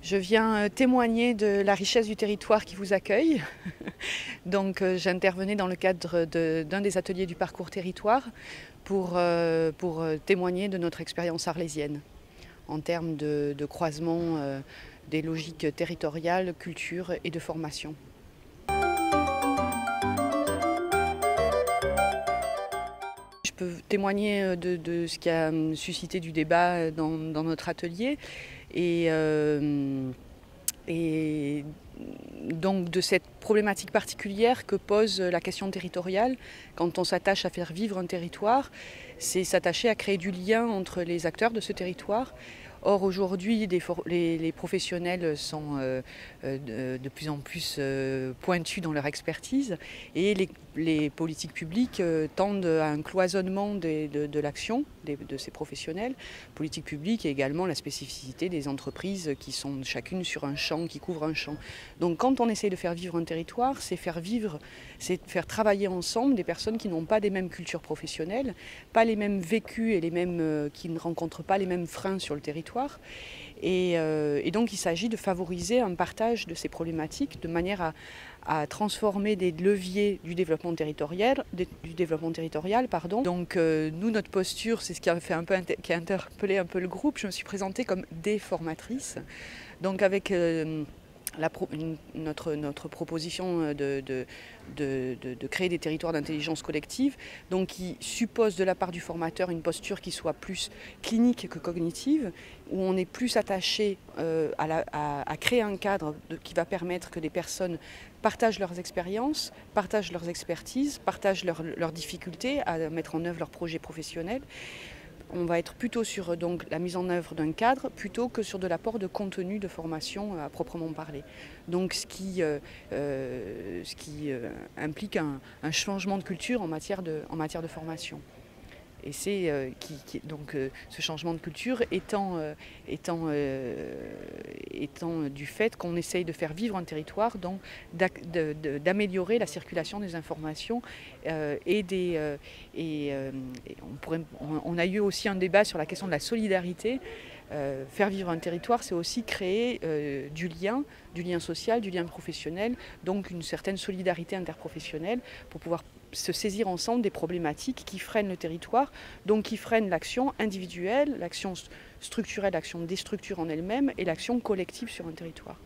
Je viens témoigner de la richesse du territoire qui vous accueille. Donc j'intervenais dans le cadre d'un des ateliers du parcours territoire pour témoigner de notre expérience arlésienne en termes de croisement des logiques territoriales, culture et de formation. Je peux témoigner de ce qui a suscité du débat dans notre atelier et donc de cette problématique particulière que pose la question territoriale quand on s'attache à faire vivre un territoire, c'est s'attacher à créer du lien entre les acteurs de ce territoire. Or aujourd'hui, les professionnels sont de plus en plus pointus dans leur expertise et les politiques publiques tendent à un cloisonnement de l'action de ces professionnels. Politique publique et également la spécificité des entreprises qui sont chacune sur un champ, qui couvrent un champ. Donc quand on essaye de faire vivre un territoire, c'est faire travailler ensemble des personnes qui n'ont pas les mêmes cultures professionnelles, pas les mêmes vécus et qui ne rencontrent pas les mêmes freins sur le territoire. Et donc il s'agit de favoriser un partage de ces problématiques de manière à transformer des leviers du développement territorial. Donc nous, notre posture, c'est ce qui a interpellé un peu le groupe. Je me suis présentée comme déformatrice. Donc avec notre proposition de créer des territoires d'intelligence collective, donc qui suppose de la part du formateur une posture qui soit plus clinique que cognitive, où on est plus attaché à créer un cadre qui va permettre que les personnes partagent leurs expériences, partagent leurs expertises, partagent leurs difficultés à mettre en œuvre leurs projets professionnels. On va être plutôt sur la mise en œuvre d'un cadre plutôt que sur de l'apport de contenu de formation à proprement parler. Donc ce qui implique un changement de culture en matière de formation. Et c'est ce changement de culture étant du fait qu'on essaye de faire vivre un territoire, donc d'améliorer la circulation des informations on a eu aussi un débat sur la question de la solidarité. Faire vivre un territoire, c'est aussi créer du lien social, du lien professionnel, donc une certaine solidarité interprofessionnelle pour pouvoir se saisir ensemble des problématiques qui freinent le territoire, donc qui freinent l'action individuelle, l'action structurelle, l'action des structures en elles-mêmes et l'action collective sur un territoire.